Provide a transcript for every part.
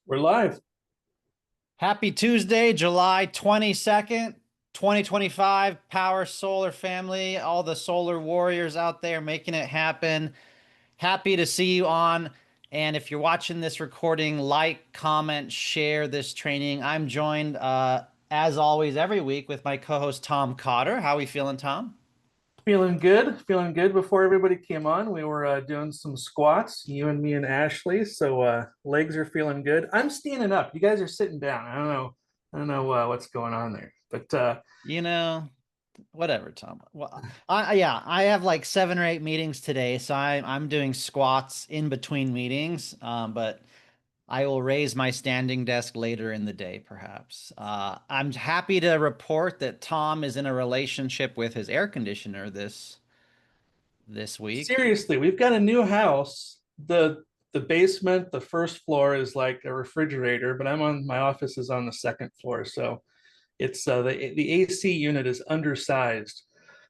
We're live. Happy Tuesday, July 22nd, 2025. Power Solar family, all the solar warriors out there making it happen. Happy to see you on. And if you're watching this recording, like, comment, share this training. I'm joined, as always, every week with my co-host Tom Cotter. How are we feeling, Tom? Feeling good. Feeling good. Before everybody came on, we were doing some squats, you and me and Ashley. So legs are feeling good. I'm standing up. You guys are sitting down. I don't know. I don't know what's going on there. But You know, whatever, Tom. Well, yeah, I have like 7 or 8 meetings today, so I'm doing squats in between meetings. But I will raise my standing desk later in the day, perhaps. I'm happy to report that Tom is in a relationship with his air conditioner this week. seriously, we've got a new house. The basement, the first floor is like a refrigerator, but my office is on the second floor. So it's the AC unit is undersized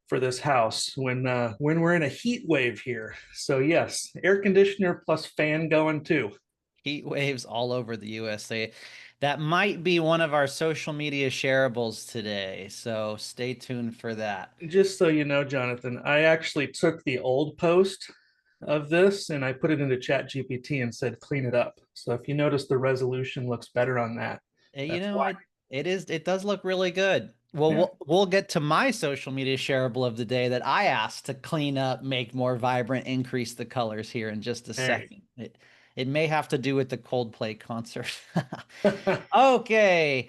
for this house when we're in a heat wave here. So yes, air conditioner plus fan going too. Heat waves all over the USA. That might be one of our social media shareables today, so stay tuned for that. Just so you know, Jonathan, I actually took the old post of this and I put it into Chat GPT and said clean it up. So if you notice the resolution looks better on that, You that's know, why. it does look really good. Well, Yeah. we'll get to my social media shareable of the day that I asked to clean up, make more vibrant, increase the colors here in just a Hey. second. It may have to do with the Coldplay concert. Okay.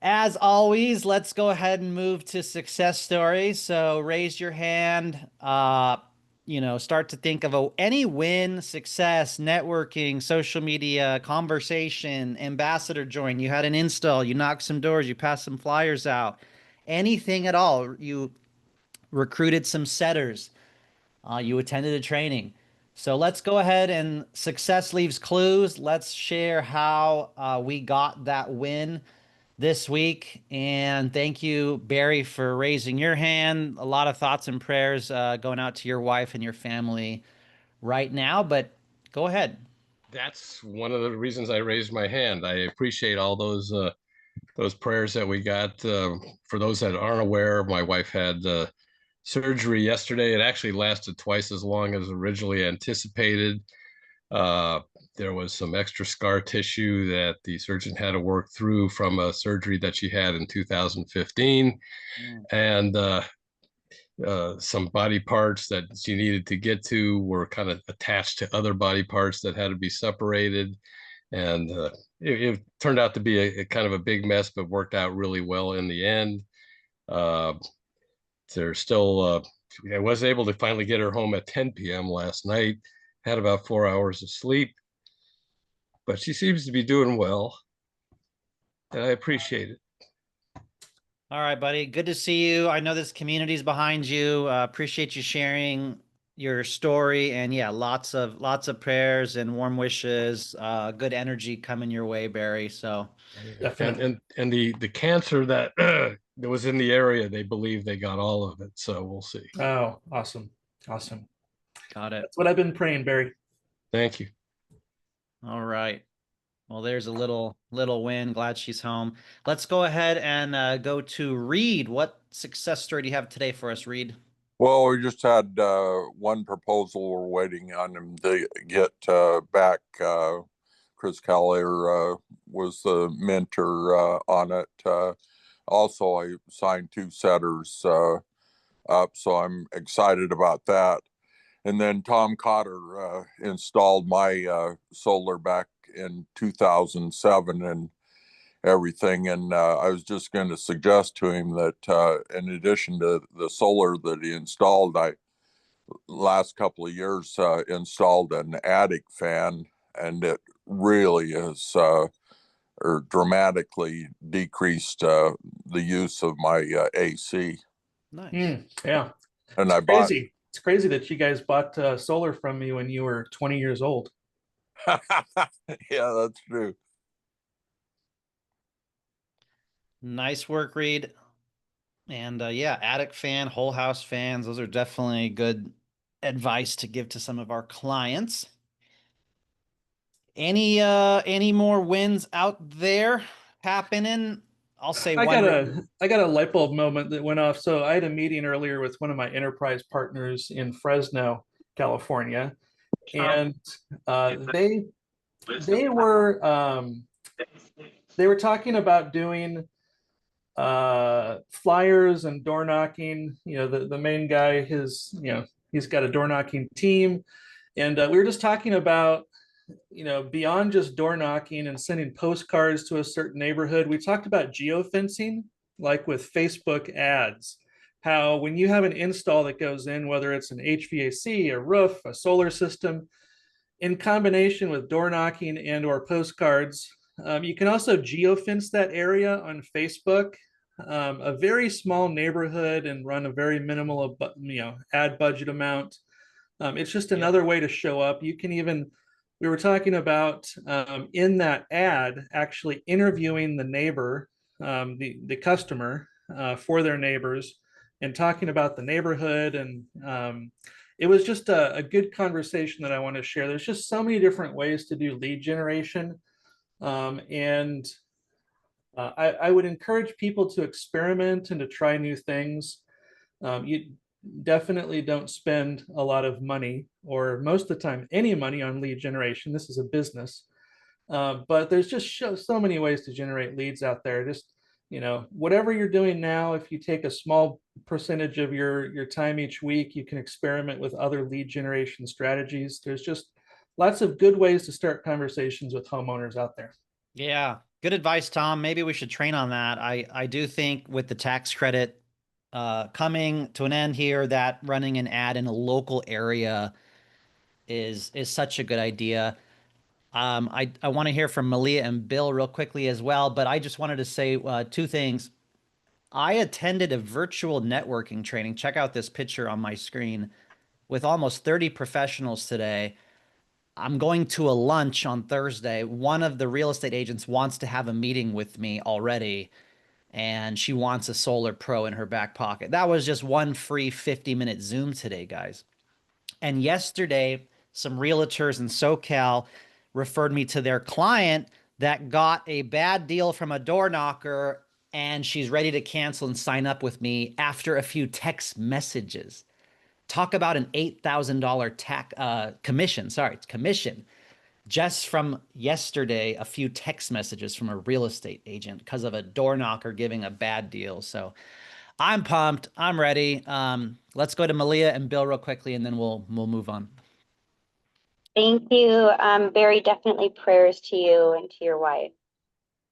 As always, let's go ahead and move to success stories. So raise your hand. Start to think of any win, success, networking, social media, conversation, ambassador join. You had an install, you knocked some doors, you passed some flyers out, anything at all. You recruited some setters, you attended a training. So let's go ahead and success leaves clues. Let's share how we got that win this week. And thank you, Barry, for raising your hand. A lot of thoughts and prayers going out to your wife and your family right now, but go ahead. That's one of the reasons I raised my hand. I appreciate all those prayers that we got. For those that aren't aware, my wife had surgery yesterday. It actually lasted twice as long as originally anticipated. Uh, there was some extra scar tissue that the surgeon had to work through from a surgery that she had in 2015, Mm. and some body parts that she needed to get to were kind of attached to other body parts that had to be separated. And it turned out to be a kind of a big mess, but worked out really well in the end. Uh, there's still, I was able to finally get her home at 10 p.m. last night, had about 4 hours of sleep, but she seems to be doing well, and I appreciate it. All right, buddy. Good to see you. I know this community's behind you. Appreciate you sharing your story. And yeah, lots of prayers and warm wishes. Good energy coming your way, Barry. So And Definitely. the cancer that that was in the area, they believe they got all of it. So we'll see. Oh, awesome. Awesome. got it. That's what I've been praying, Barry. Thank you. All right. Well, there's a little win. Glad she's home. Let's go ahead and go to Reed. What success story do you have today for us, Reed? Well, we just had one proposal. We're waiting on him to get back. Chris Collier was the mentor on it. Also, I signed two setters up, so I'm excited about that. And then Tom Cotter installed my solar back in 2007 and everything. And I was just going to suggest to him that in addition to the solar that he installed, I last couple of years installed an attic fan, and it really has or dramatically decreased the use of my AC. Nice. Yeah. And It's I bought, crazy. It's crazy that you guys bought solar from me when you were 20 years old. yeah, that's true. Nice work, Reed. And yeah, attic fan, whole house fans, those are definitely good advice to give to some of our clients. Any more wins out there happening? I'll say I one. got a light bulb moment that went off. So I had a meeting earlier with one of my enterprise partners in Fresno, California, and they were they were talking about doing flyers and door knocking. You know, the main guy, he's got a door knocking team, and we were just talking about, you know, beyond just door knocking and sending postcards to a certain neighborhood, we talked about geofencing, like with Facebook ads. How when you have an install that goes in, whether it's an HVAC, a roof, a solar system, in combination with door knocking and or postcards, you can also geofence that area on Facebook, a very small neighborhood, and run a very minimal, ad budget amount. It's just another way to show up. You can even, we were talking about in that ad, actually interviewing the neighbor, the customer for their neighbors, and talking about the neighborhood. And it was just a good conversation that I want to share. There's just so many different ways to do lead generation. And I would encourage people to experiment and to try new things. You definitely don't spend a lot of money, or most of the time any money, on lead generation. This is a business. But there's just so many ways to generate leads out there. Just, you know, whatever you're doing now, if you take a small percentage of your time each week, you can experiment with other lead generation strategies. There's just lots of good ways to start conversations with homeowners out there. Yeah, good advice, Tom. Maybe we should train on that. I do think with the tax credit coming to an end here, that running an ad in a local area is such a good idea. I want to hear from Malia and Bill real quickly as well, but I just wanted to say two things. I attended a virtual networking training. Check out this picture on my screen with almost 30 professionals today. I'm going to a lunch on Thursday. One of the real estate agents wants to have a meeting with me already, and she wants a solar pro in her back pocket. That was just one free 50-minute Zoom today, guys. And yesterday, some realtors in SoCal referred me to their client that got a bad deal from a door knocker, and she's ready to cancel and sign up with me after a few text messages. Talk about an $8,000 commission. Sorry, it's commission. Just from yesterday, a few text messages from a real estate agent because of a door knocker giving a bad deal. So I'm pumped. I'm ready. Let's go to Malia and Bill real quickly, and then we'll move on. Thank you. Barry, definitely prayers to you and to your wife.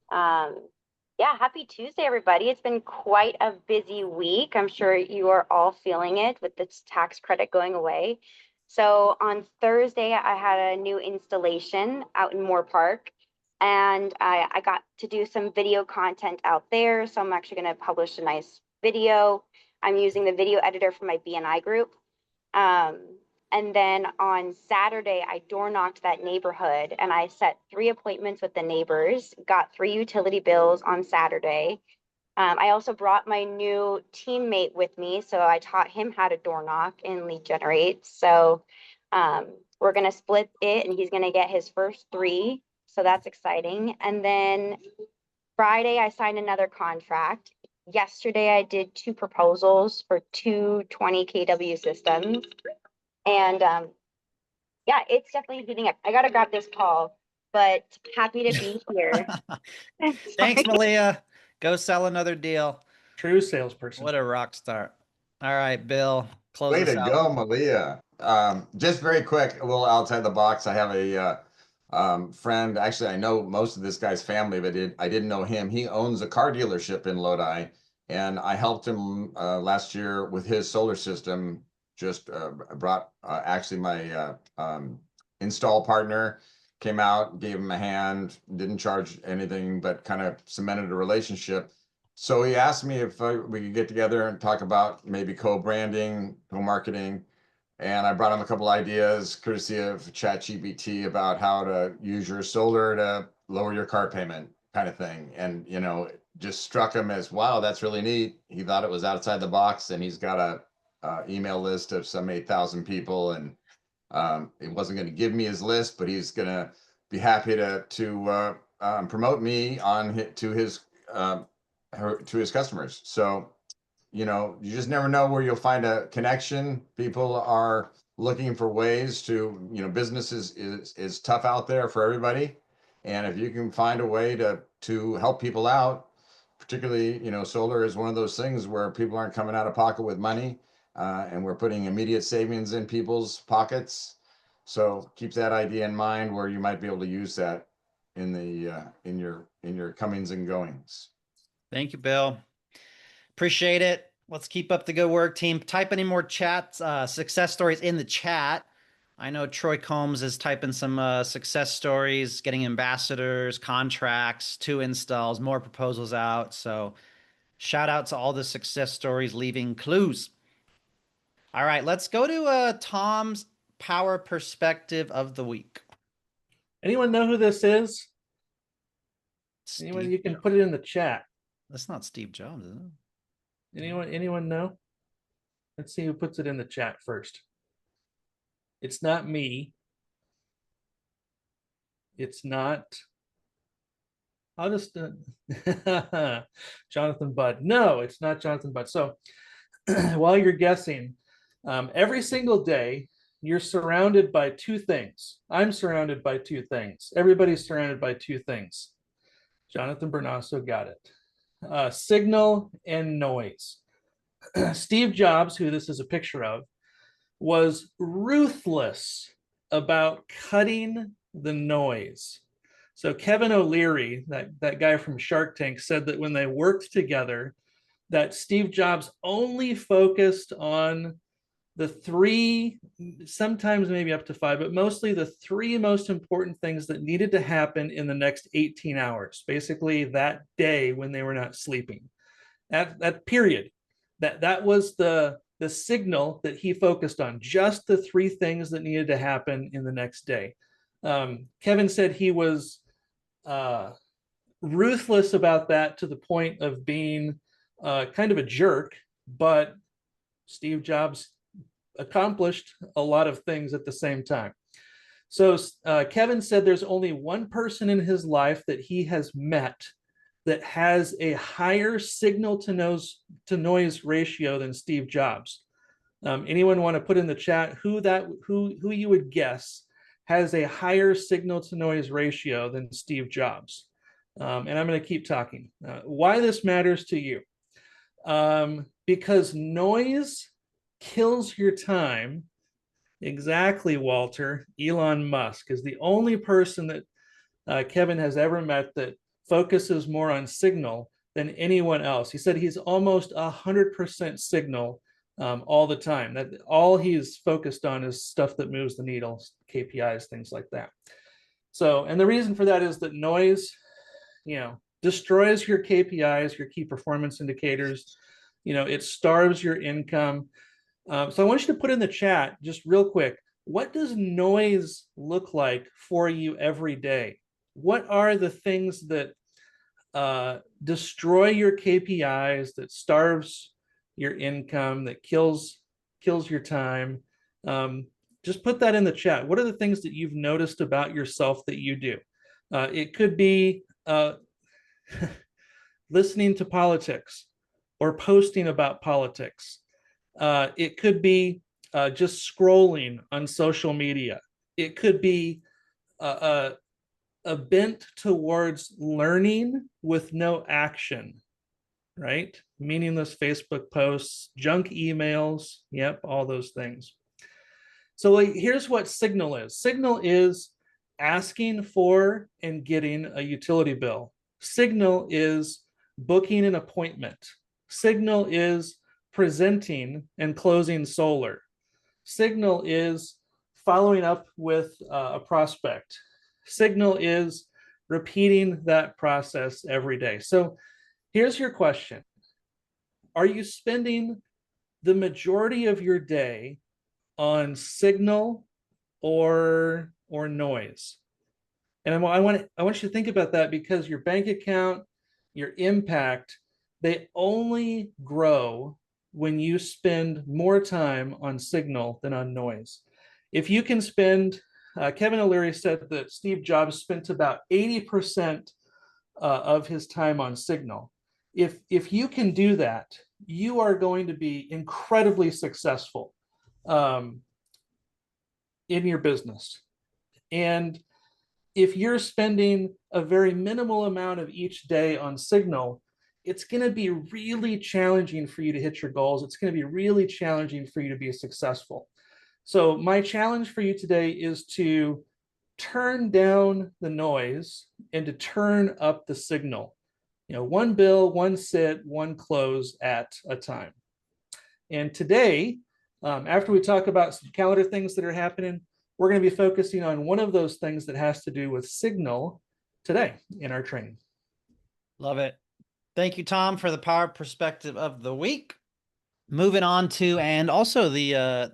Yeah, happy Tuesday, everybody. It's been quite a busy week. I'm sure you are all feeling it with this tax credit going away. So on Thursday, I had a new installation out in Moore Park, and I got to do some video content out there. So I'm actually going to publish a nice video. I'm using the video editor for my BNI group. And then on Saturday, I door knocked that neighborhood, and I set 3 appointments with the neighbors, got 3 utility bills on Saturday. I also brought my new teammate with me, so I taught him how to door knock and lead generate. So we're going to split it, and he's going to get his first 3. So that's exciting. And then Friday, I signed another contract. Yesterday, I did 2 proposals for 2 20 kW systems. And yeah, it's definitely heating up. I got to grab this call, but happy to be here. Thanks, Malia. Go sell another deal. True salesperson. What a rock star. All right, Bill, close Way us to out. go, Malia. Just very quick, a little outside the box. I have a friend. Actually, I know most of this guy's family, but I didn't know him. He owns a car dealership in Lodi, and I helped him last year with his solar system. Just brought actually my install partner, came out, gave him a hand, didn't charge anything, but kind of cemented a relationship. So he asked me if we could get together and talk about maybe co-branding, co-marketing. And I brought him a couple ideas, courtesy of ChatGPT, about how to use your solar to lower your car payment, kind of thing. And, you know, it just struck him as, wow, that's really neat. He thought it was outside the box, and he's got a email list of some 8,000 people, and he wasn't going to give me his list, but he's going to be happy to promote me on to his customers. So, you know, you just never know where you'll find a connection. People are looking for ways to, you know, business is tough out there for everybody. And if you can find a way to help people out, particularly, you know, solar is one of those things where people aren't coming out of pocket with money, and we're putting immediate savings in people's pockets. So keep that idea in mind where you might be able to use that in the in your comings and goings. Thank you, Bill. Appreciate it. Let's keep up the good work, team. Type any more chats, success stories in the chat. I know Troy Combs is typing some success stories, getting ambassadors, contracts, 2 installs, more proposals out. So shout out to all the success stories leaving clues. All right, let's go to Tom's Powur perspective of the week. Anyone know who this is? Anyone? Steve You can Jobs. put it in the chat. That's not Steve Jobs, is it? Anyone know? Let's see who puts it in the chat first. It's not me. It's not. I'll just Jonathan Budd. No, it's not Jonathan Budd. So while you're guessing, every single day you're surrounded by 2 things. I'm surrounded by 2 things. Everybody's surrounded by 2 things. Jonathan Brunasso got it. Signal and noise. Steve Jobs, who this is a picture of, was ruthless about cutting the noise. So Kevin O'Leary, that guy from Shark Tank, said that when they worked together, that Steve Jobs only focused on the 3, sometimes maybe up to 5, but mostly the 3 most important things that needed to happen in the next 18 hours, basically that day when they were not sleeping. That period, that was the signal that he focused on, just the 3 things that needed to happen in the next day. Kevin said he was ruthless about that to the point of being kind of a jerk, but Steve Jobs accomplished a lot of things at the same time. So Kevin said there's only one person in his life that he has met that has a higher signal to noise ratio than Steve Jobs. Anyone want to put in the chat who you would guess has a higher signal to noise ratio than Steve Jobs? And I'm going to keep talking. Why this matters to you? Because noise kills your time. Exactly, Walter. Elon Musk is the only person that Kevin has ever met that focuses more on signal than anyone else. He said he's almost 100% signal all the time. That all he's focused on is stuff that moves the needle, KPIs, things like that. So, and the reason for that is that noise, destroys your KPIs, your key performance indicators. It starves your income. So I want you to put in the chat just real quick, what does noise look like for you every day? What are the things that destroy your KPIs, that starves your income, that kills your time? Just put that in the chat. What are the things that you've noticed about yourself that you do? It could be listening to politics or posting about politics. It could be just scrolling on social media. It could be a bent towards learning with no action, right? Meaningless Facebook posts, junk emails, yep, all those things. So here's what signal is. Signal is asking for and getting a utility bill. Signal is booking an appointment. Signal is presenting and closing solar. Signal is following up with a prospect. Signal is repeating that process every day. So here's your question. Are you spending the majority of your day on signal or noise? And I want you to think about that, because your bank account, your impact, they only grow when you spend more time on signal than on noise. If you can spend Kevin O'Leary said that Steve Jobs spent about 80% of his time on Signal. If you can do that, you are going to be incredibly successful in your business. And if you're spending a very minimal amount of each day on Signal, it's going to be really challenging for you to hit your goals. It's going to be really challenging for you to be successful. So my challenge for you today is to turn down the noise and to turn up the signal. You know, one bill, one sit, one close at a time. And today, after we talk about some calendar things that are happening, we're going to be focusing on one of those things that has to do with Signal today in our training. Love it. Thank you, Tom, for the power perspective of the week. Moving on to, and also the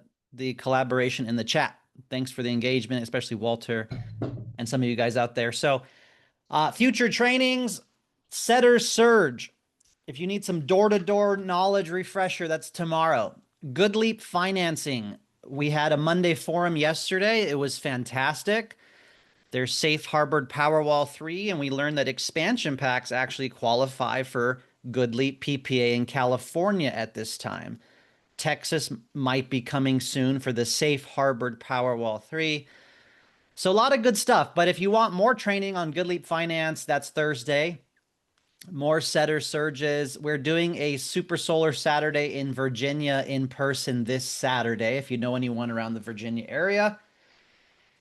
collaboration in the chat. Thanks for the engagement, especially Walter and some of you guys out there. So future trainings, Setter Surge. If you need some door-to-door knowledge refresher, that's tomorrow. Good Leap Financing. We had a Monday forum yesterday. It was fantastic. There's Safe Harbored Powerwall 3, and we learned that expansion packs actually qualify for Good Leap PPA in California at this time. Texas might be coming soon for the Safe Harbored Powerwall 3. So a lot of good stuff. But if you want more training on Good Leap Finance, that's Thursday. More Setter Surges. We're doing a Super Solar Saturday in Virginia in person this Saturday, if you know anyone around the Virginia area.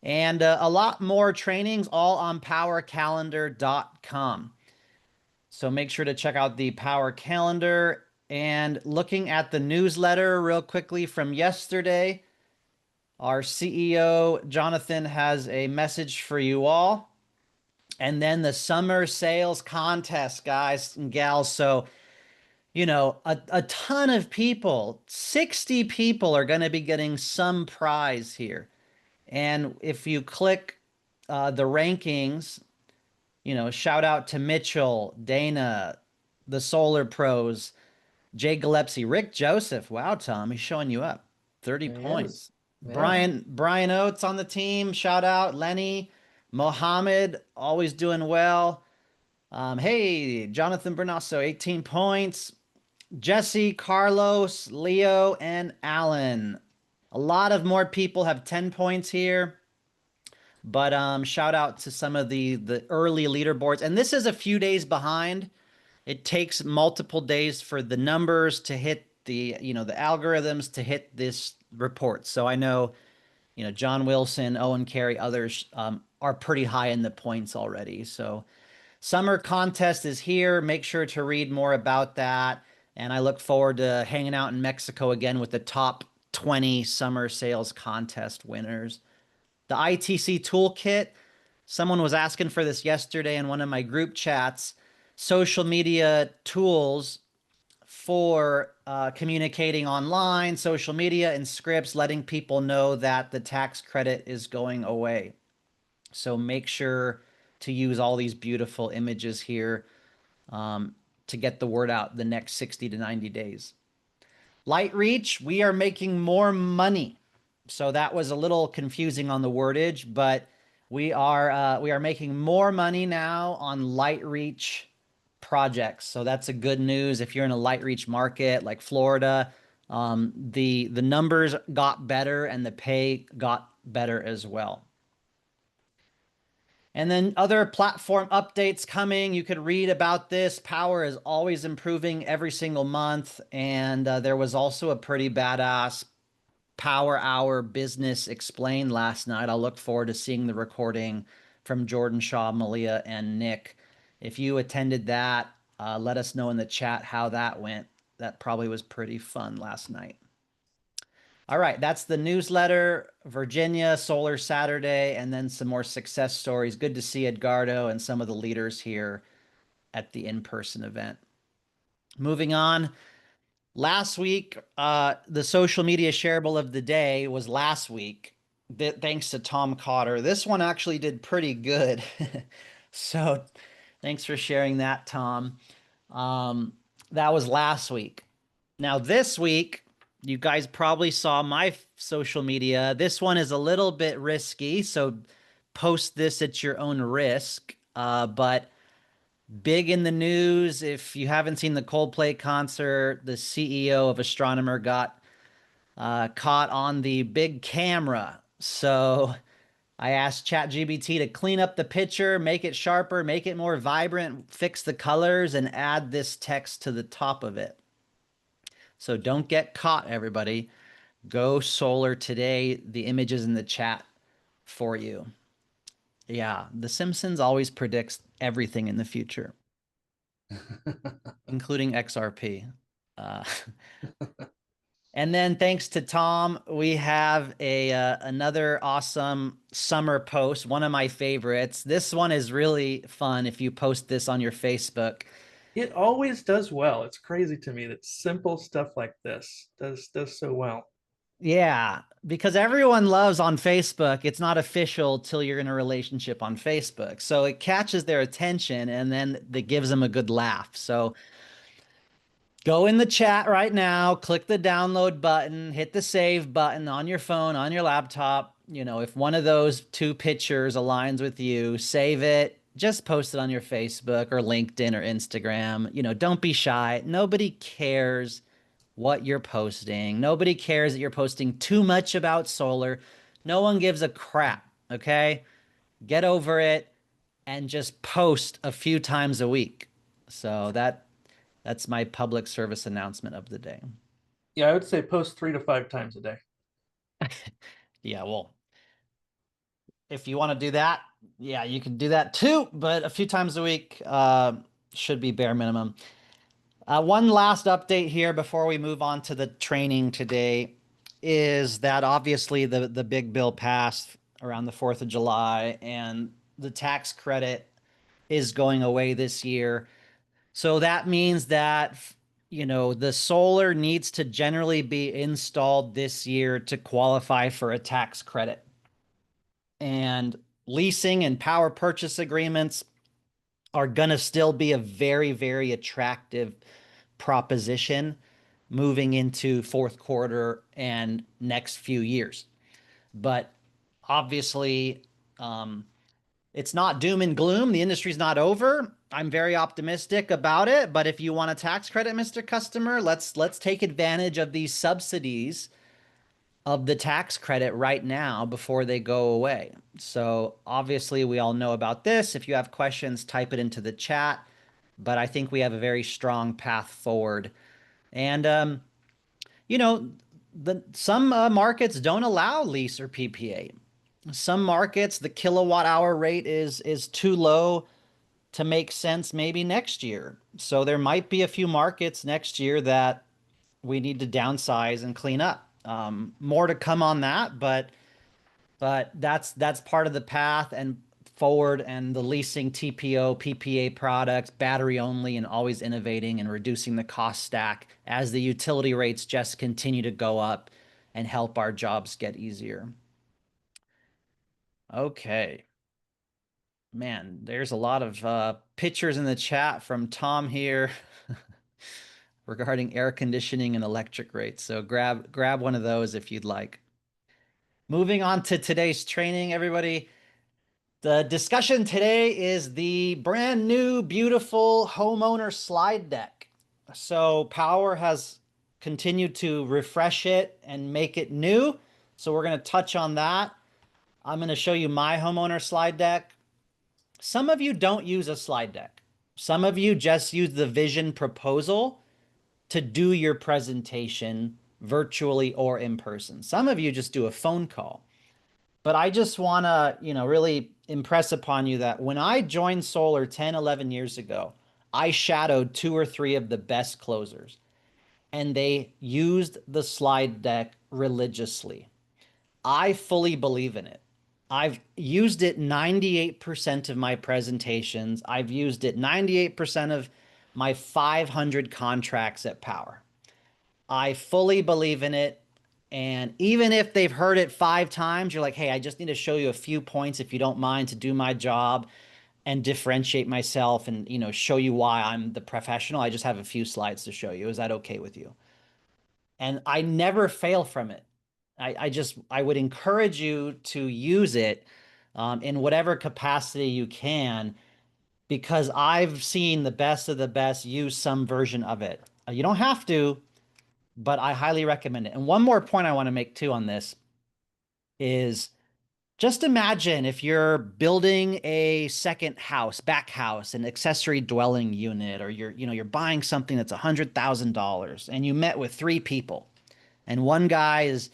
And a lot more trainings, all on powercalendar.com. So make sure to check out the Power Calendar. And looking at the newsletter real quickly from yesterday, our CEO, Jonathan, has a message for you all. And then the summer sales contest, guys and gals. So, you know, a ton of people, 60 people are going to be getting some prize here. And if you click the rankings, you know, shout out to Mitchell, Dana, the Solar Pros, Jay Gillespie, Rick Joseph. Wow, Tom, he's showing you up. 30 points. Yeah. Brian Oates on the team. Shout out. Lenny, Mohammed, always doing well. Hey, Jonathan Brunasso, 18 points. Jesse, Carlos, Leo, and Alan. A lot of more people have 10 points here. But shout out to some of the early leaderboards. And this is a few days behind. It takes multiple days for the numbers to hit the, you know, the algorithms to hit this report. So I know, you know, John Wilson, Owen Carey, others are pretty high in the points already. So summer contest is here. Make sure to read more about that. And I look forward to hanging out in Mexico again with the top 20 summer sales contest winners. The ITC toolkit, someone was asking for this yesterday in one of my group chats. Social media tools for communicating online, social media, and scripts, letting people know that the tax credit is going away. So make sure to use all these beautiful images here to get the word out the next 60 to 90 days. Light reach, we are making more money. So that was a little confusing on the wordage, but we are making more money now on light reach projects. So that's a good news. If you're in a light reach market like Florida, the numbers got better and the pay got better as well. And then other platform updates coming. You could read about this. Powur is always improving every single month. And there was also a pretty badass Powur Hour Business Explained last night. I'll look forward to seeing the recording from Jordan, Shaw, Malia, and Nick. If you attended that, let us know in the chat how that went. That probably was pretty fun last night. All right, that's the newsletter, Virginia, Solar Saturday, and then some more success stories. Good to see Edgardo and some of the leaders here at the in-person event. Moving on, last week, the social media shareable of the day was last week, thanks to Tom Cotter. This one actually did pretty good. So thanks for sharing that, Tom. That was last week. Now this week, You guys probably saw my social media. This one is a little bit risky, so post this at your own risk. But big in the news, if you haven't seen the Coldplay concert, the CEO of Astronomer got caught on the big camera. So I asked ChatGPT to clean up the picture, make it sharper, make it more vibrant, fix the colors, and add this text to the top of it. So don't get caught, everybody. Go solar today. The image is in the chat for you. Yeah, The Simpsons always predicts everything in the future, including XRP. Uh, And then thanks to Tom, we have another awesome summer post, one of my favorites. This one is really fun if you post this on your Facebook. It always does well. It's crazy to me that simple stuff like this does so well. Yeah, because everyone loves on Facebook. It's not official till you're in a relationship on Facebook. So it catches their attention and then it gives them a good laugh. So go in the chat right now, click the download button, hit the save button on your phone, on your laptop. You know, if one of those two pictures aligns with you, save it. Just post it on your Facebook or LinkedIn or Instagram. You know, don't be shy. Nobody cares what you're posting. Nobody cares that you're posting too much about solar. No one gives a crap, okay? Get over it and just post a few times a week. So that's my public service announcement of the day. Yeah, I would say post 3 to 5 times a day. Yeah, well, if you want to do that, yeah, you can do that too, but a few times a week should be bare minimum. One last update here before we move on to the training today is that obviously the big bill passed around the 4th of July and the tax credit is going away this year. So that means that, you know, the solar needs to generally be installed this year to qualify for a tax credit. And leasing and power purchase agreements are going to still be a very, very attractive proposition moving into fourth quarter and next few years. But obviously, it's not doom and gloom. The industry's not over. I'm very optimistic about it. But if you want a tax credit, Mr. Customer, let's take advantage of these subsidies of the tax credit right now before they go away. So obviously we all know about this. If you have questions, type it into the chat. But I think we have a very strong path forward. And you know, some markets don't allow lease or PPA. Some markets, the kilowatt hour rate is too low to make sense maybe next year. So there might be a few markets next year that we need to downsize and clean up. More to come on that, but that's part of the path and forward, and the leasing TPO, PPA products, battery only, and always innovating and reducing the cost stack as the utility rates just continue to go up and help our jobs get easier. Okay. Man, there's a lot of pictures in the chat from Tom here regarding air conditioning and electric rates. So grab one of those if you'd like. Moving on to today's training, everybody. The discussion today is the brand new, beautiful homeowner slide deck. So Powur has continued to refresh it and make it new. So we're going to touch on that. I'm going to show you my homeowner slide deck. Some of you don't use a slide deck. Some of you just use the vision proposal to do your presentation virtually or in person. Some of you just do a phone call. But I just want to, you know, really impress upon you that when I joined solar 10, 11 years ago, I shadowed 2 or 3 of the best closers, and they used the slide deck religiously. I fully believe in it. I've used it 98% of my presentations. I've used it 98% of my 500 contracts at Powur. I fully believe in it. And even if they've heard it 5 times, you're like, hey, I just need to show you a few points if you don't mind to do my job and differentiate myself and, you know, show you why I'm the professional. I just have a few slides to show you. Is that okay with you? and I never fail from it. I would encourage you to use it in whatever capacity you can, because I've seen the best of the best use some version of it. You don't have to, but I highly recommend it. And one more point I want to make too on this is, just imagine if you're building a second house, back house, an accessory dwelling unit, or you're buying something that's $100,000, and you met with 3 people, and one guy is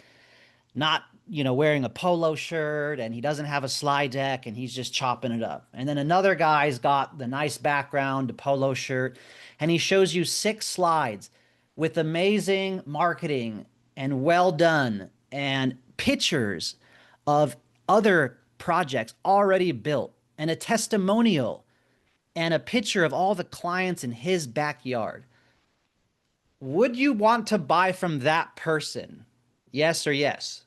not, wearing a polo shirt, and he doesn't have a slide deck, and he's just chopping it up. And then another guy's got the nice background, the polo shirt, and he shows you 6 slides with amazing marketing and well done and pictures of other projects already built and a testimonial and a picture of all the clients in his backyard. Would you want to buy from that person? Yes or yes?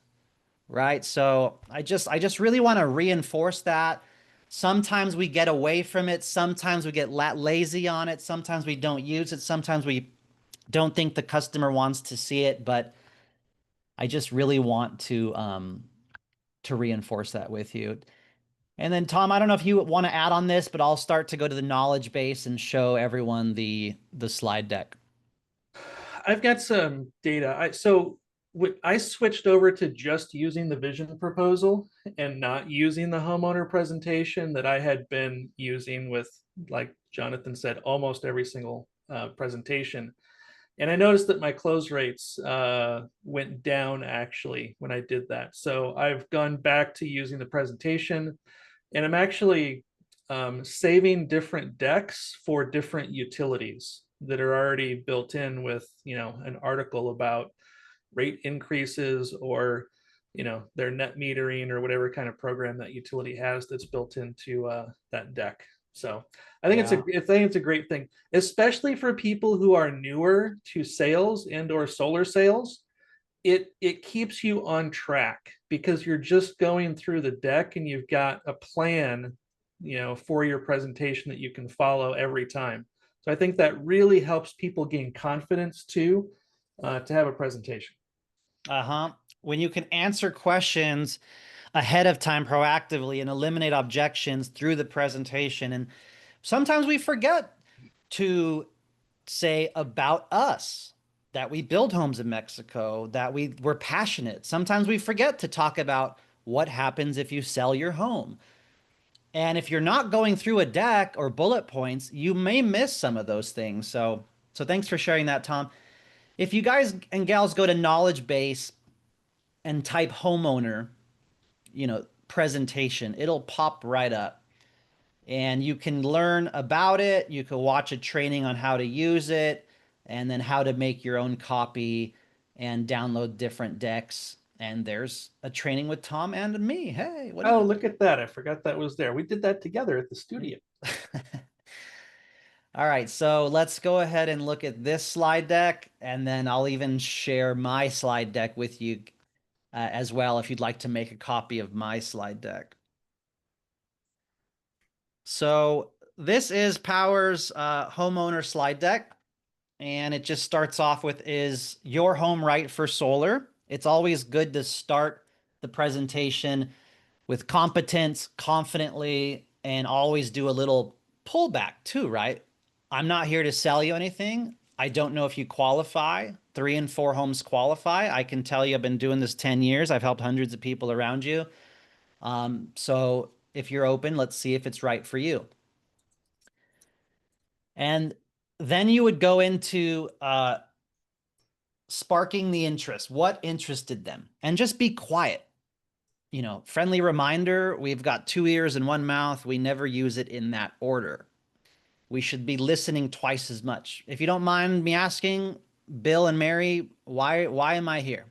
Right? So I just really want to reinforce that. Sometimes we get away from it. Sometimes we get lazy on it. Sometimes we don't use it. Sometimes we don't think the customer wants to see it, but I just really want to reinforce that with you. And then Tom, I don't know if you want to add on this, but I'll start to go to the knowledge base and show everyone the slide deck. I've got some data. I switched over to just using the vision proposal and not using the homeowner presentation that I had been using with, like Jonathan said, almost every single presentation. And I noticed that my close rates went down actually when I did that. So I've gone back to using the presentation, and I'm actually saving different decks for different utilities that are already built in with, an article about rate increases, or, their net metering, or whatever kind of program that utility has that's built into that deck. So I think it's a great thing, especially for people who are newer to sales and or solar sales. It keeps you on track because you're just going through the deck and you've got a plan, for your presentation that you can follow every time. So I think that really helps people gain confidence too, to have a presentation. When you can answer questions ahead of time proactively and eliminate objections through the presentation. And sometimes we forget to say about us that we build homes in Mexico, that we're passionate. Sometimes we forget to talk about what happens if you sell your home. And if you're not going through a deck or bullet points, you may miss some of those things. So thanks for sharing that, Tom. If you guys and gals go to knowledge base and type homeowner, presentation, it'll pop right up. And you can learn about it. You can watch a training on how to use it, and then how to make your own copy and download different decks. And there's a training with Tom and me. Hey, look at that. I forgot that was there. We did that together at the studio. All right, so let's go ahead and look at this slide deck, and then I'll even share my slide deck with you as well if you'd like to make a copy of my slide deck. So this is Powur's homeowner slide deck, and it just starts off with, is your home right for solar? It's always good to start the presentation with competence, confidently, and always do a little pullback too, right? I'm not here to sell you anything. I don't know if you qualify. 3 and 4 homes qualify. I can tell you I've been doing this 10 years. I've helped hundreds of people around you. So if you're open, let's see if it's right for you. And then you would go into sparking the interest. What interested them? And just be quiet. Friendly reminder, we've got 2 ears and 1 mouth. We never use it in that order. We should be listening twice as much. If you don't mind me asking, Bill and Mary, why am I here?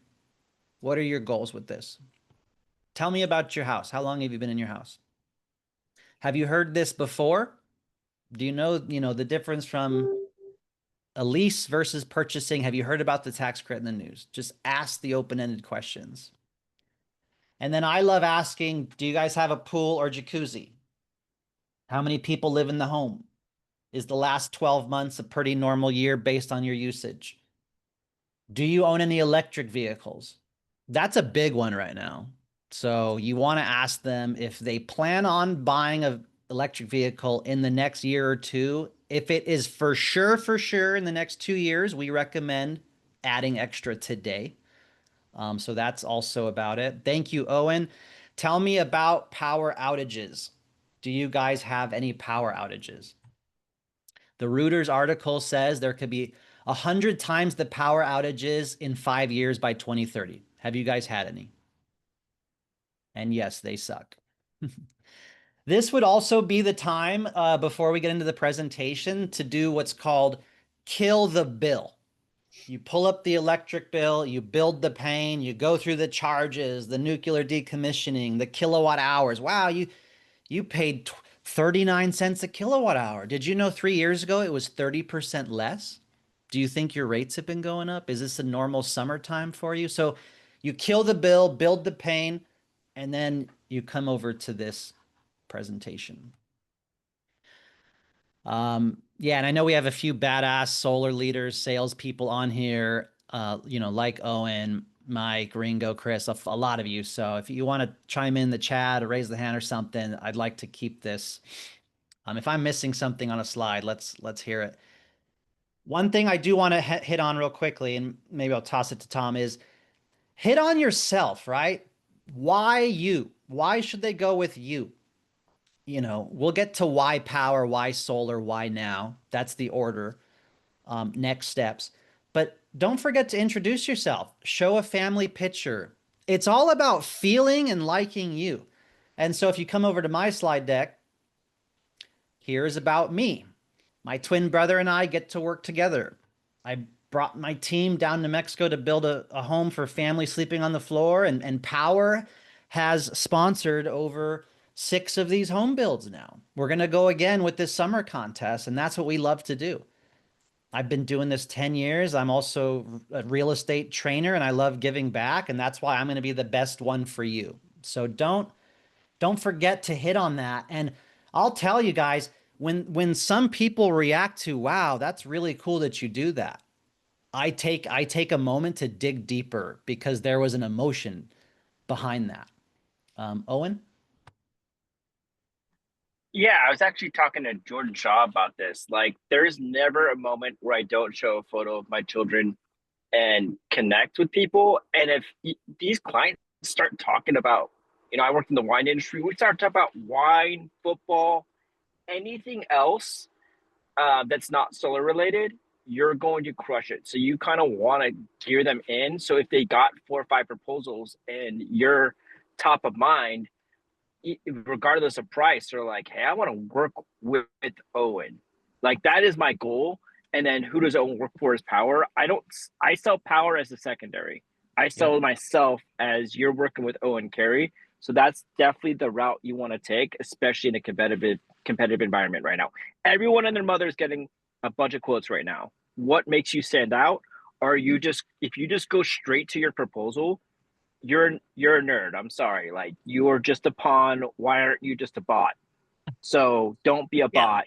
What are your goals with this? Tell me about your house. How long have you been in your house? Have you heard this before? Do you know the difference from a lease versus purchasing? Have you heard about the tax credit in the news? Just ask the open-ended questions. And then I love asking, do you guys have a pool or jacuzzi? How many people live in the home? Is the last 12 months a pretty normal year based on your usage? Do you own any electric vehicles? That's a big one right now. So you want to ask them if they plan on buying an electric vehicle in the next year or two. If it is for sure in the next 2 years, we recommend adding extra today. So that's also about it. Thank you, Owen. Tell me about power outages. Do you guys have any power outages? The Reuters article says there could be 100 times the power outages in 5 years by 2030. Have you guys had any? And yes, they suck. This would also be the time before we get into the presentation to do what's called kill the bill. You pull up the electric bill, you build the pain, you go through the charges, the nuclear decommissioning, the kilowatt hours. Wow, you paid 39 cents a kilowatt hour. Did you know 3 years ago it was 30% less? Do you think your rates have been going up? Is this a normal summertime for you? So you kill the bill, build the pain, and then you come over to this presentation. Yeah, and I know we have a few badass solar leaders, salespeople on here, like Owen, Mike, Ringo, Chris, a lot of you. So if you want to chime in the chat or raise the hand or something, I'd like to keep this. If I'm missing something on a slide, let's hear it. One thing I do want to hit on real quickly, and maybe I'll toss it to Tom, is hit on yourself, right? Why you? Why should they go with you? We'll get to why power, why solar, why now. That's the order. Next steps. But don't forget to introduce yourself. Show a family picture. It's all about feeling and liking you. And so if you come over to my slide deck, here's about me. My twin brother and I get to work together. I brought my team down to Mexico to build a home for families sleeping on the floor, and Powur has sponsored over 6 of these home builds now. We're going to go again with this summer contest, and that's what we love to do. I've been doing this 10 years. I'm also a real estate trainer, and I love giving back, and that's why I'm going to be the best one for you. So don't forget to hit on that. And I'll tell you guys, when some people react to, wow, that's really cool that you do that, I take a moment to dig deeper because there was an emotion behind that. Owen? Yeah, I was actually talking to Jordan Shaw about this. Like, there's never a moment where I don't show a photo of my children and connect with people. And if these clients start talking about, I worked in the wine industry, we start talking about wine, football, anything else that's not solar related, you're going to crush it. So you kind of want to gear them in. So if they got 4 or 5 proposals and you're top of mind, regardless of price, they're like, hey, I want to work with Owen. Like, that is my goal. And then who does Owen work for is Powur. I sell Powur as a secondary. I sell myself as you're working with Owen Carey. So that's definitely the route you want to take, especially in a competitive environment right now. Everyone and their mother is getting a bunch of quotes right now. What makes you stand out? If you just go straight to your proposal, you're a nerd. I'm sorry. Like, you're just a pawn. Why aren't you just a bot? So don't be a bot.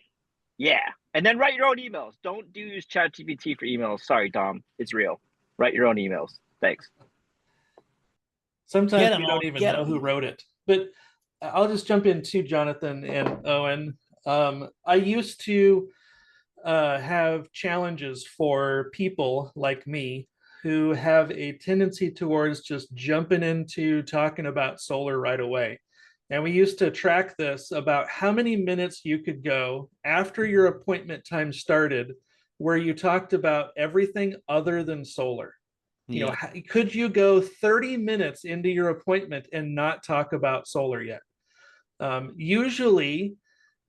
Yeah. And then write your own emails. Don't use ChatGPT for emails. Sorry, Dom. It's real. Write your own emails. Thanks. Sometimes we don't even know who wrote it. But I'll just jump in too, Jonathan and Owen. I used to have challenges for people like me who have a tendency towards just jumping into talking about solar right away. And we used to track this about how many minutes you could go after your appointment time started where you talked about everything other than solar. Could you go 30 minutes into your appointment and not talk about solar yet? Usually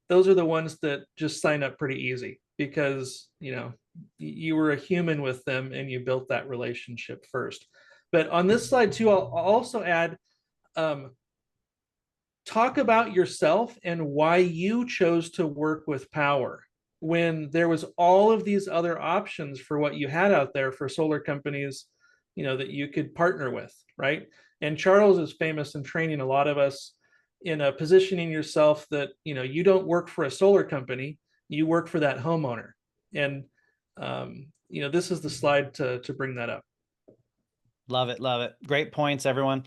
those are the ones that just sign up pretty easy because, you were a human with them and you built that relationship first. But on this slide too, I'll also add, talk about yourself and why you chose to work with Powur when there was all of these other options for what you had out there for solar companies, that you could partner with, right? And Charles is famous in training a lot of us in positioning yourself that, you don't work for a solar company, you work for that homeowner. And, this is the slide to bring that up. Love it. Love it. Great points, everyone.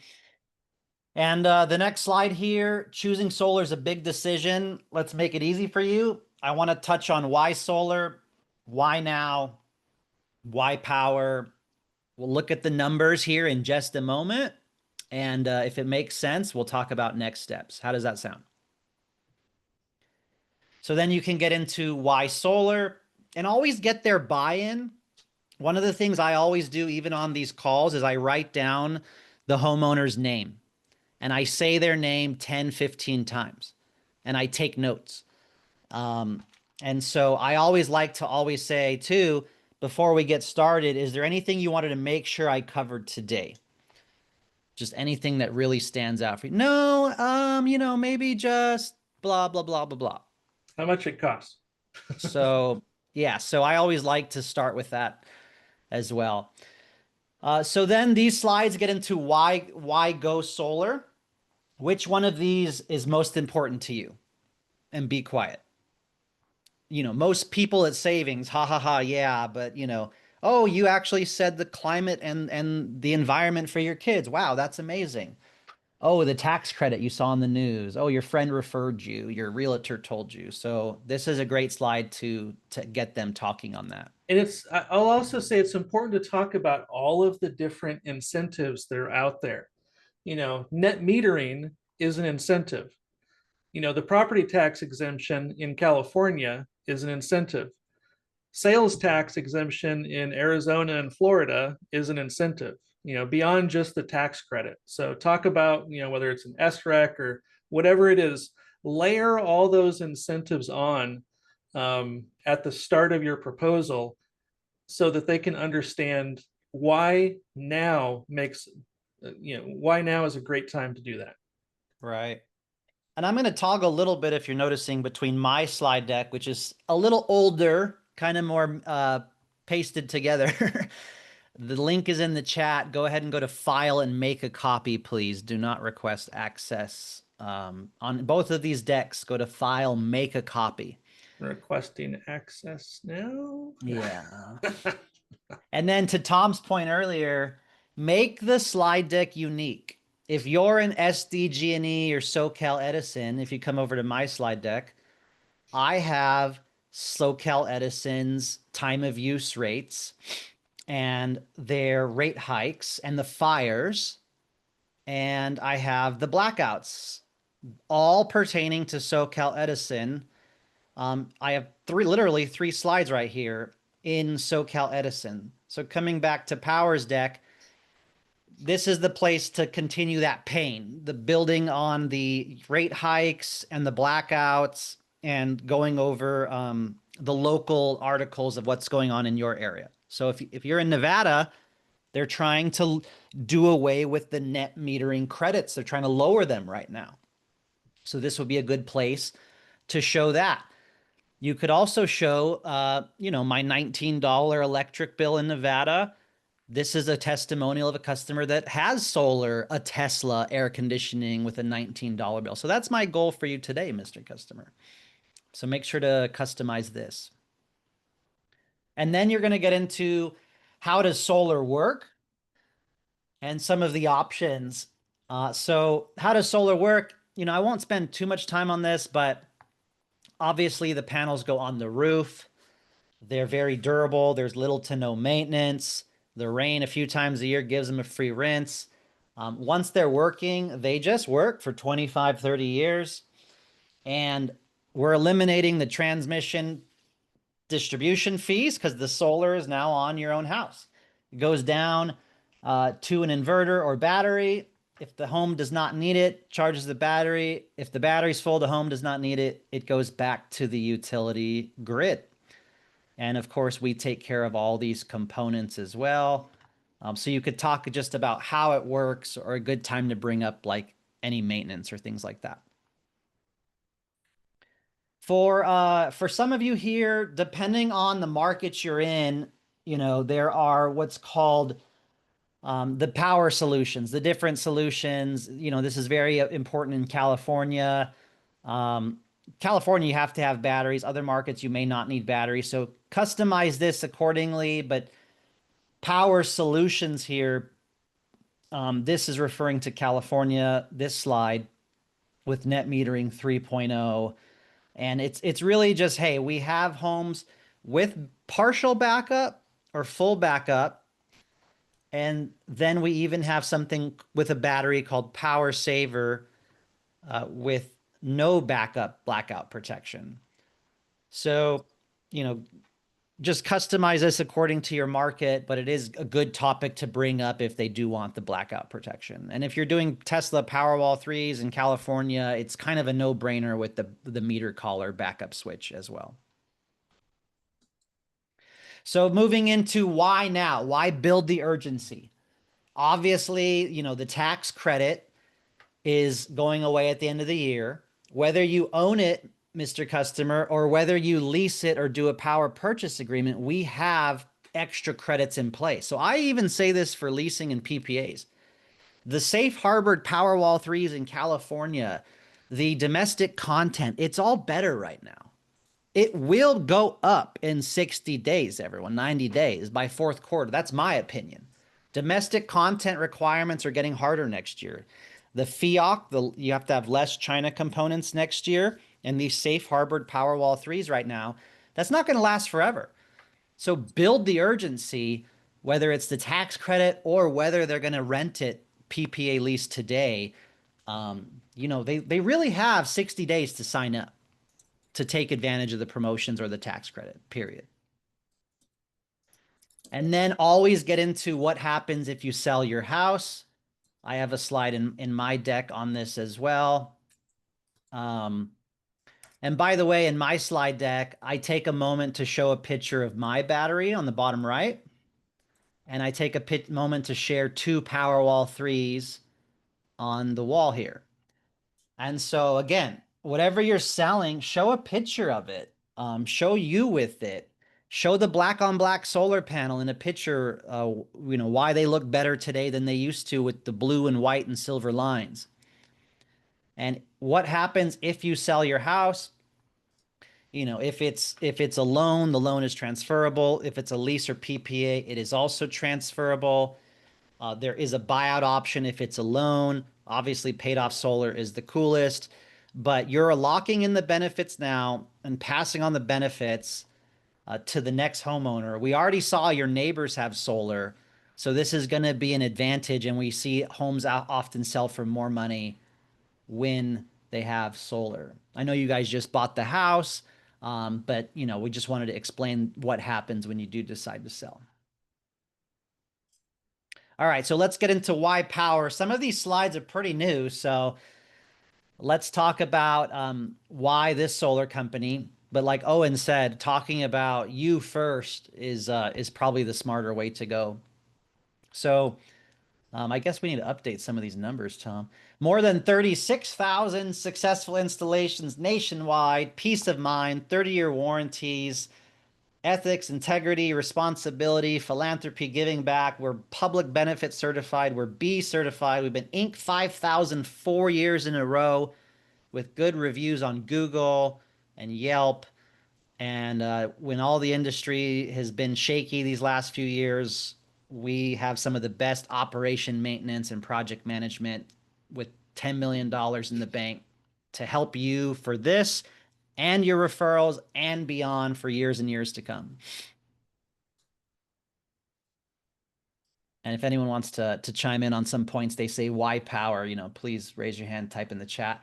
And the next slide here, choosing solar is a big decision. Let's make it easy for you. I want to touch on why solar, why now, why power. We'll look at the numbers here in just a moment. And if it makes sense, we'll talk about next steps. How does that sound? So then you can get into why solar and always get their buy-in. One of the things I always do, even on these calls, is I write down the homeowner's name and I say their name 10, 15 times and I take notes. And so I always like to always say too, before we get started, is there anything you wanted to make sure I covered today? Just anything that really stands out for you. No, you know, maybe just blah, blah, blah, blah, blah. How much it costs? So yeah, so I always like to start with that as well. So then these slides get into why go solar. Which one of these is most important to you? And be quiet. You know, most people at savings, ha ha ha, yeah, but you know, oh, you actually said the climate and the environment for your kids. Wow, that's amazing. Oh, the tax credit you saw in the news. Oh, your friend referred you, your realtor told you. So this is a great slide to get them talking on that. And I'll also say it's important to talk about all of the different incentives that are out there. You know, net metering is an incentive. You know, the property tax exemption in California is an incentive. Sales tax exemption in Arizona and Florida is an incentive, you know, beyond just the tax credit. So talk about, you know, whether it's an SREC or whatever it is, layer all those incentives on at the start of your proposal so that they can understand why now makes, you know, why now is a great time to do that. Right. And I'm going to toggle a little bit, if you're noticing, between my slide deck, which is a little older, kind of more pasted together. The link is in the chat. Go ahead and go to File and make a copy, please. Do not request access. On both of these decks, go to File, make a copy. Requesting access now. Yeah. And then to Tom's point earlier, make the slide deck unique. If you're an SDG&E or SoCal Edison, if you come over to my slide deck, I have SoCal Edison's time of use rates and their rate hikes and the fires. And I have the blackouts, all pertaining to SoCal Edison. I have literally three slides right here in SoCal Edison. So coming back to Powur's deck, this is the place to continue that pain, the building on the rate hikes and the blackouts and going over the local articles of what's going on in your area. So if you're in Nevada, they're trying to do away with the net metering credits. They're trying to lower them right now. So this would be a good place to show that. You could also show, you know, my $19 electric bill in Nevada. This is a testimonial of a customer that has solar, a Tesla air conditioning with a $19 bill. So that's my goal for you today, Mr. Customer. So make sure to customize this. And then you're going to get into how does solar work and some of the options. So how does solar work? You know, I won't spend too much time on this, but obviously the panels go on the roof. They're very durable. There's little to no maintenance. The rain a few times a year gives them a free rinse. Once they're working, they just work for 25, 30 years. And we're eliminating the transmission distribution fees because the solar is now on your own house. It goes down to an inverter or battery. If the home does not need it, charges the battery. If the battery's full, the home does not need it, it goes back to the utility grid. And of course, we take care of all these components as well. So you could talk just about how it works or a good time to bring up like any maintenance or things like that. For some of you here, depending on the markets you're in, you know, there are what's called the power solutions, the different solutions. You know, this is very important in California. California, you have to have batteries. Other markets, you may not need batteries. So customize this accordingly. But power solutions here This is referring to California, this slide with net metering 3.0. And it's really just, hey, we have homes with partial backup or full backup. And then we even have something with a battery called Power Saver with no backup blackout protection. So, you know, just customize this according to your market, but it is a good topic to bring up if they do want the blackout protection. And if you're doing Tesla Powerwall 3s in California, it's kind of a no-brainer with the meter collar backup switch as well. So moving into why now? Why build the urgency? Obviously, you know, the tax credit is going away at the end of the year. Whether you own it, Mr. Customer, or whether you lease it or do a power purchase agreement, we have extra credits in place. So I even say this for leasing and PPAs. The safe harbored Powerwall 3s in California, the domestic content, it's all better right now. It will go up in 60 days, everyone, 90 days by fourth quarter. That's my opinion. Domestic content requirements are getting harder next year. The FEOC, you have to have less China components next year, and these safe harbored Powerwall 3s right now, that's not going to last forever. So build the urgency, whether it's the tax credit or whether they're going to rent it PPA lease today. You know, they really have 60 days to sign up to take advantage of the promotions or the tax credit, period. And then always get into what happens if you sell your house. I have a slide in my deck on this as well. And by the way, in my slide deck, I take a moment to show a picture of my battery on the bottom right. And I take a moment to share 2 Powerwall 3s on the wall here. And so again, whatever you're selling, show a picture of it. Show you with it. Show the black on black solar panel in a picture, you know, why they look better today than they used to with the blue and white and silver lines. And what happens if you sell your house? You know, if it's a loan, the loan is transferable. If it's a lease or PPA, it is also transferable. There is a buyout option if it's a loan. Obviously, paid off solar is the coolest, but you're locking in the benefits now and passing on the benefits to the next homeowner. We already saw your neighbors have solar, so this is going to be an advantage, and we see homes often sell for more money when they have solar. I know you guys just bought the house, but you know, we just wanted to explain what happens when you do decide to sell. All right, so let's get into why power. Some of these slides are pretty new, so let's talk about why this solar company. But like Owen said, talking about you first is probably the smarter way to go. So I guess we need to update some of these numbers, Tom. More than 36,000 successful installations nationwide, peace of mind, 30-year warranties, ethics, integrity, responsibility, philanthropy, giving back. We're public benefit certified. We're B certified. We've been Inc. 5,000 4 years in a row with good reviews on Google and Yelp. And when all the industry has been shaky these last few years, we have some of the best operation maintenance and project management with $10 million in the bank to help you for this and your referrals and beyond for years and years to come. And if anyone wants to chime in on some points, they say, why power? You know, please raise your hand, type in the chat.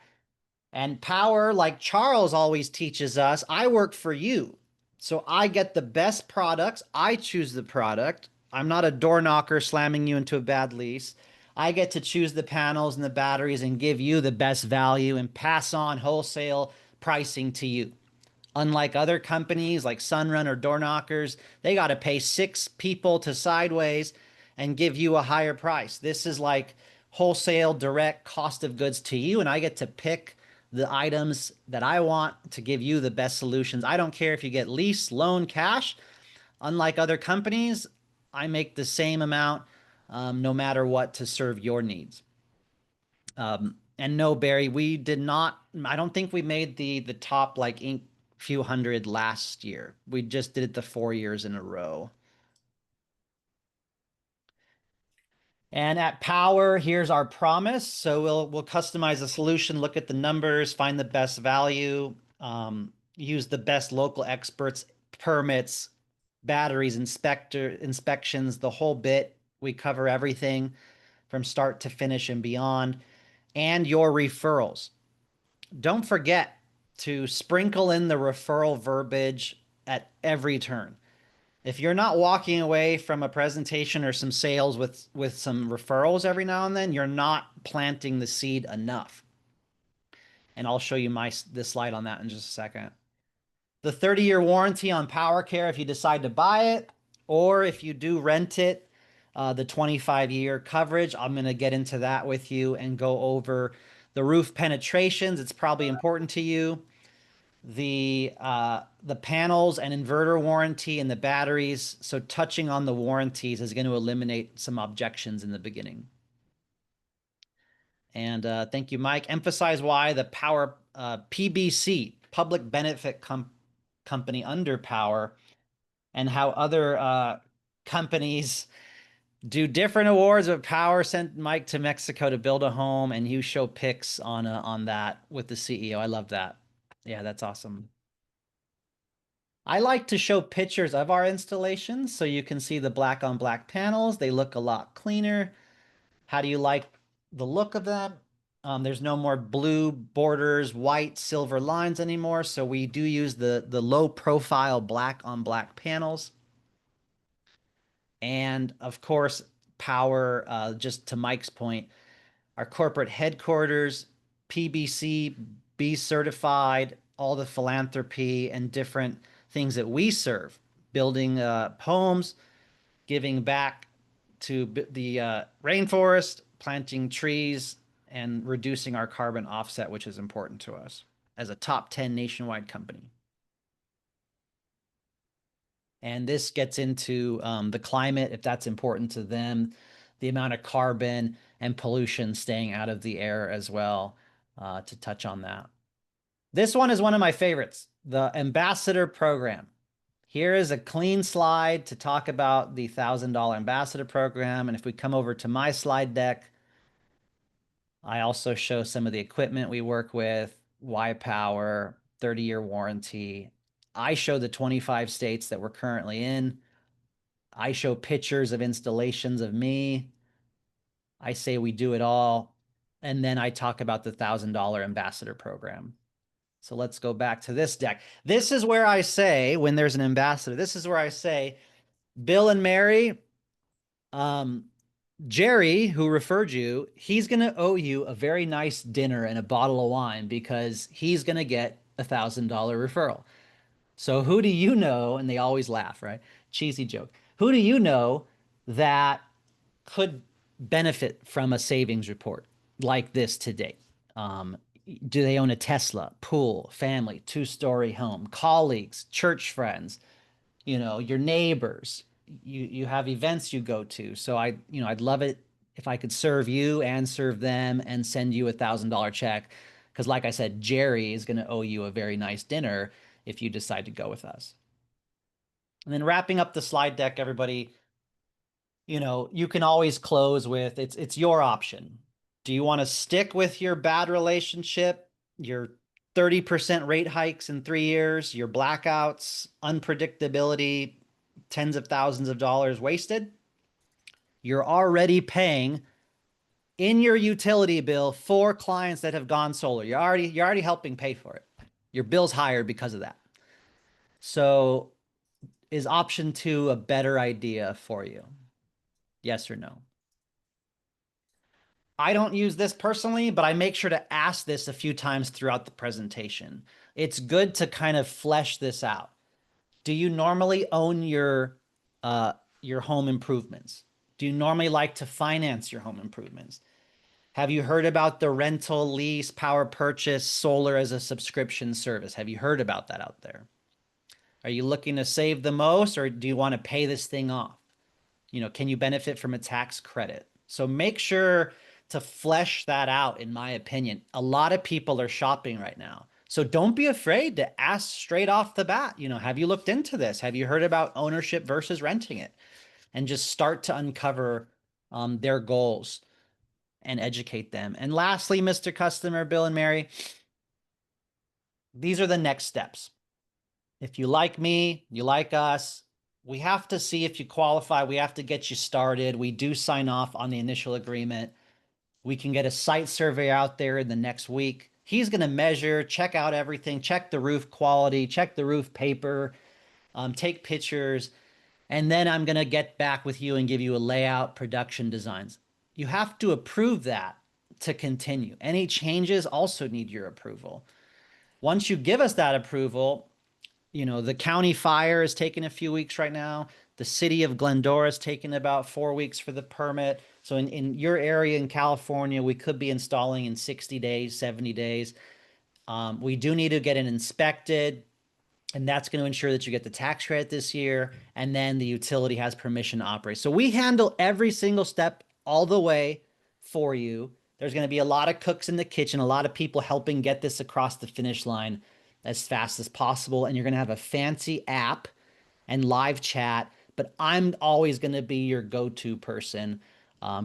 And power, like Charles always teaches us, I work for you. So I get the best products. I choose the product. I'm not a door knocker slamming you into a bad lease. I get to choose the panels and the batteries and give you the best value and pass on wholesale pricing to you. Unlike other companies like Sunrun or door knockers, they got to pay 6 people to sideways and give you a higher price. This is like wholesale direct cost of goods to you, and I get to pick the items that I want to give you the best solutions. I don't care if you get lease, loan, cash. Unlike other companies, I make the same amount no matter what to serve your needs. And no, Barry, we did not, I don't think we made the top like Inc. few hundred last year. We just did it the 4 years in a row. And at Powur, here's our promise. So we'll customize the solution, look at the numbers, find the best value, use the best local experts, permits, batteries, inspections, the whole bit. We cover everything from start to finish and beyond, and your referrals. Don't forget to sprinkle in the referral verbiage at every turn. If you're not walking away from a presentation or some sales with some referrals every now and then, you're not planting the seed enough. And I'll show you this slide on that in just a second. The 30-year warranty on Powur Care if you decide to buy it, or if you do rent it, the 25-year coverage. I'm going to get into that with you and go over the roof penetrations. It's probably important to you. The panels and inverter warranty and the batteries. So touching on the warranties is going to eliminate some objections in the beginning. And thank you, Mike. Emphasize why the Powur PBC, Public Benefit Company under Powur, and how other companies do different awards. But Powur sent Mike to Mexico to build a home, and you show pics on that with the CEO. I love that. Yeah, that's awesome. I like to show pictures of our installations so you can see the black on black panels. They look a lot cleaner. How do you like the look of them? There's no more blue borders, white, silver lines anymore. So we do use the low profile black on black panels. And of course, Powur, just to Mike's point, our corporate headquarters, PBC, B certified, all the philanthropy and different things that we serve, building homes, giving back to the rainforest, planting trees, and reducing our carbon offset, which is important to us as a top 10 nationwide company. And this gets into the climate, if that's important to them, the amount of carbon and pollution staying out of the air as well, to touch on that. This one is one of my favorites, the Ambassador Program. Here is a clean slide to talk about the $1,000 Ambassador Program. And if we come over to my slide deck, I also show some of the equipment we work with, why Powur, 30-year warranty. I show the 25 states that we're currently in. I show pictures of installations of me. I say we do it all. And then I talk about the $1,000 Ambassador Program. So let's go back to this deck. This is where I say, when there's an ambassador, this is where I say, Bill and Mary, Jerry, who referred you, he's going to owe you a very nice dinner and a bottle of wine because he's going to get a $1,000 referral. So who do you know? And they always laugh, right? Cheesy joke. Who do you know that could benefit from a savings report like this today? Do they own a Tesla, pool, family, two-story home, colleagues, church friends, your neighbors? You have events you go to. So I'd love it if I could serve you and serve them and send you a $1,000 check. Because like I said, Jerry is going to owe you a very nice dinner if you decide to go with us. And then wrapping up the slide deck, everybody, you can always close with, it's your option. Do you want to stick with your bad relationship, your 30% rate hikes in 3 years, your blackouts, unpredictability, tens of thousands of dollars wasted? You're already paying in your utility bill for clients that have gone solar. You're already helping pay for it. Your bill's higher because of that. So is option 2 a better idea for you? Yes or no? I don't use this personally, but I make sure to ask this a few times throughout the presentation. It's good to kind of flesh this out. Do you normally own your home improvements? Do you normally like to finance your home improvements? Have you heard about the rental, lease, power purchase, solar as a subscription service? Have you heard about that out there? Are you looking to save the most, or do you want to pay this thing off? Can you benefit from a tax credit? So make sure to flesh that out, in my opinion. A lot of people are shopping right now. So don't be afraid to ask straight off the bat, have you looked into this? Have you heard about ownership versus renting it? And just start to uncover their goals and educate them. And lastly, Mr. Customer, Bill and Mary, these are the next steps. If you like me, you like us, we have to see if you qualify. We have to get you started. We do sign off on the initial agreement. We can get a site survey out there in the next week. He's going to measure, check out everything, check the roof quality, check the roof paper, take pictures, and then I'm going to get back with you and give you a layout, production designs. You have to approve that to continue. Any changes also need your approval. Once you give us that approval, you know, the county fire is taking a few weeks right now. The city of Glendora is taking about 4 weeks for the permit. So in your area in California, we could be installing in 60 days, 70 days. We do need to get it inspected, and that's going to ensure that you get the tax credit this year, and then the utility has permission to operate. So we handle every single step all the way for you. There's going to be a lot of cooks in the kitchen, a lot of people helping get this across the finish line as fast as possible. And you're going to have a fancy app and live chat, but I'm always going to be your go-to person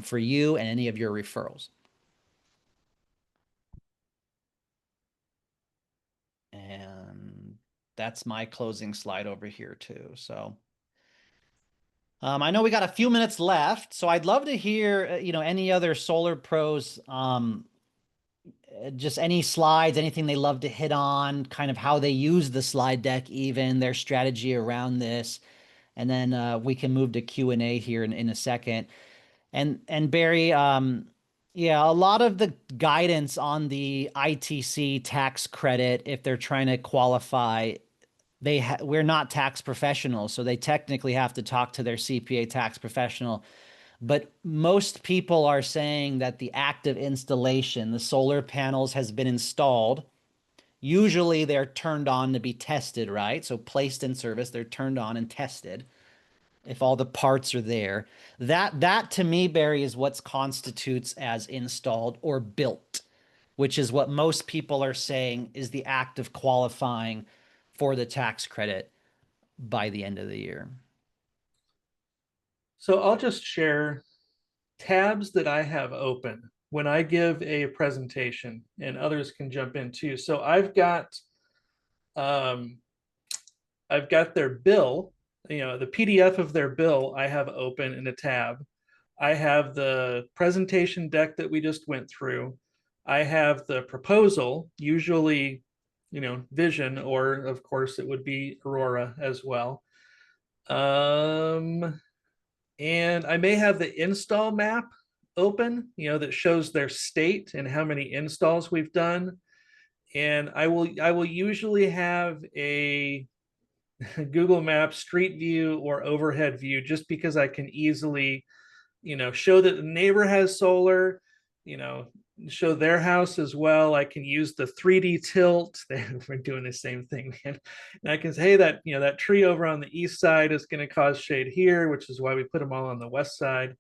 for you and any of your referrals. And that's my closing slide over here too. So I know we got a few minutes left, so I'd love to hear, you know, any other solar pros, just any slides, anything they love to hit on, kind of how they use the slide deck, even their strategy around this. And then we can move to Q&A here in a second. And Barry, yeah, a lot of the guidance on the ITC tax credit, if they're trying to qualify, we're not tax professionals, so they technically have to talk to their CPA tax professional. But most people are saying that the active installation, the solar panels has been installed. Usually they're turned on to be tested, right? So placed in service, they're turned on and tested if all the parts are there. That to me, Barry, is what constitutes as installed or built, which is what most people are saying is the act of qualifying for the tax credit by the end of the year. So I'll just share tabs that I have open when I give a presentation, and others can jump in too. So I've got their bill, you know, the PDF of their bill I have open in a tab. I have the presentation deck that we just went through. I have the proposal, usually, you know, Vision, or of course it would be Aurora as well. And I may have the install map open, you know, that shows their state and how many installs we've done. And I will usually have a Google Maps street view or overhead view, just because I can easily, you know, show that the neighbor has solar, you know, show their house as well. I can use the 3D tilt. We're doing the same thing, man. And I can say, hey, that, you know, that tree over on the east side is going to cause shade here, which is why we put them all on the west side.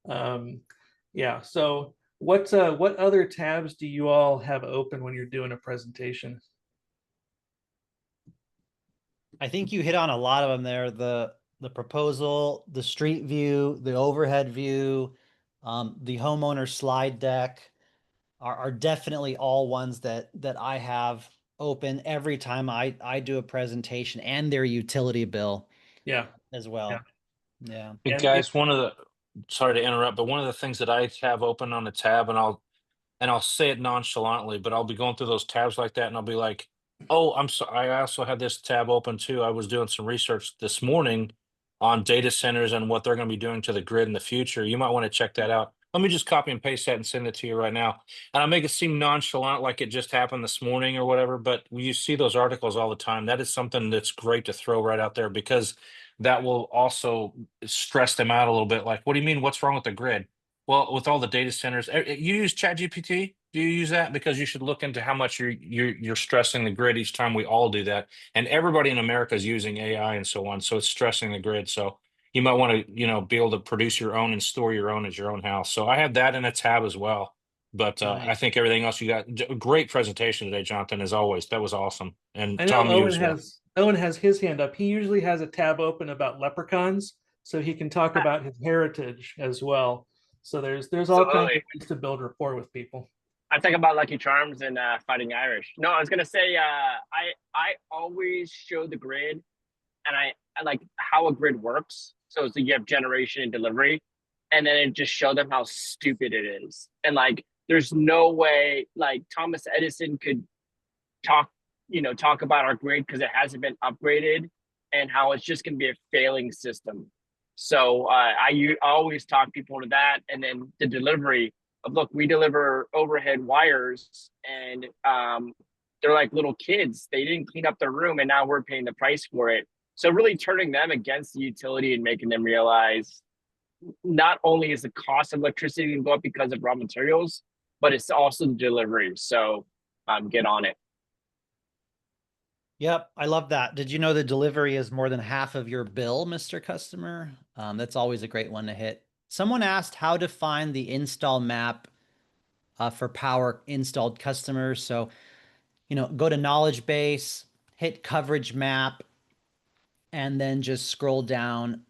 Yeah. So what other tabs do you all have open when you're doing a presentation? I think you hit on a lot of them there. The proposal, the street view, the overhead view, the homeowner slide deck are definitely all ones that I have open every time I do a presentation, and their utility bill. Yeah. As well. Yeah. Yeah. Hey And guys, sorry to interrupt, but one of the things that I have open on the tab, and I'll say it nonchalantly, but I'll be going through those tabs like that, and I'll be like, oh, I'm sorry, I also had this tab open too. I was doing some research this morning on data centers and what they're going to be doing to the grid in the future. You might want to check that out. Let me just copy and paste that and send it to you right now. And I'll make it seem nonchalant, like it just happened this morning or whatever, but you see those articles all the time. That is something that's great to throw right out there, because that will also stress them out a little bit. Like, what do you mean? What's wrong with the grid? Well, with all the data centers, you use ChatGPT? Do you use that? Because you should look into how much you're stressing the grid each time. We all do that, and everybody in America is using AI and so on. So it's stressing the grid. So you might want to, you know, be able to produce your own and store your own as your own house. So I have that in a tab as well. But I Nice. think everything else you got, great presentation today, Jonathan, as always. That was awesome. And I know Tom, you Owen as well. has his hand up. He usually has a tab open about leprechauns, so he can talk about his heritage as well. I So he can talk about his heritage as well. So he can talk about his heritage as well. So there's all kinds of Absolutely. ways to build rapport with people. I think about Lucky Charms and Fighting Irish. No, I was gonna say I always show the grid, and I like how a grid works. So you have generation and delivery, and then it just show them how stupid it is. And like, there's no way like Thomas Edison could talk about our grid because it hasn't been upgraded, and how it's just gonna be a failing system. So I always talk people into that, and then the delivery of, look, we deliver overhead wires, and they're like little kids. They didn't clean up their room, and now we're paying the price for it. So really turning them against the utility and making them realize not only is the cost of electricity going to go up because of raw materials, but it's also the delivery. So get on it. Yep, I love that. Did you know the delivery is more than half of your bill, Mr. Customer? That's always a great one to hit. Someone asked how to find the install map for Powur installed customers. So, go to knowledge base, hit coverage map, and then just scroll down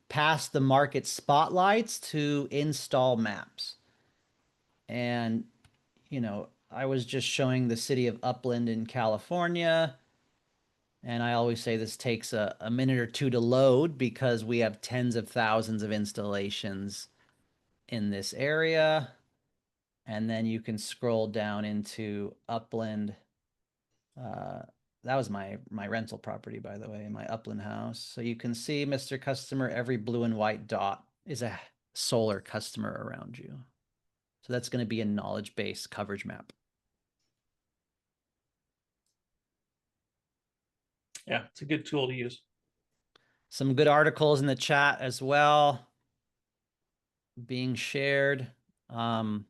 past the market spotlights to install maps. And, I was just showing the city of Upland in California. And I always say this takes a minute or two to load because we have tens of thousands of installations in this area. And then you can scroll down into Upland. That was my rental property, by the way, my Upland house. So you can see, Mr. Customer, every blue and white dot is a solar customer around you. So that's going to be a knowledge-based coverage map. Yeah, it's a good tool to use. Some good articles in the chat as well being shared. And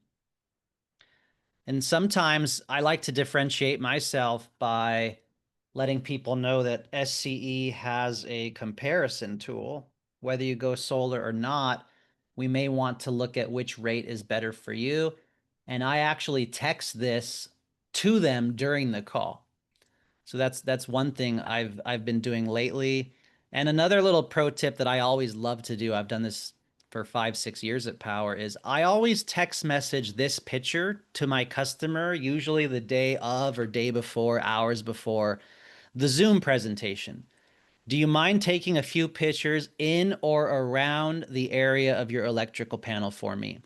sometimes I like to differentiate myself by letting people know that SCE has a comparison tool. Whether you go solar or not, we may want to look at which rate is better for you. And I actually text this to them during the call. So that's one thing I've been doing lately. And another little pro tip that I always love to do, I've done this for 5-6 years at Powur, is I always text message this picture to my customer, usually the day of or day before, hours before the Zoom presentation. Do you mind taking a few pictures in or around the area of your electrical panel for me?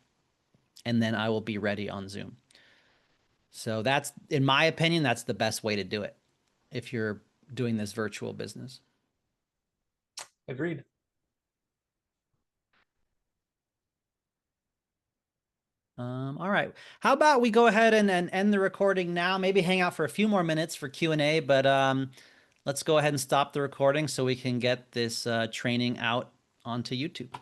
And then I will be ready on Zoom. So that's, in my opinion, that's the best way to do it if you're doing this virtual business. Agreed. All right. How about we go ahead and end the recording now? Maybe hang out for a few more minutes for Q&A, but let's go ahead and stop the recording so we can get this training out onto YouTube.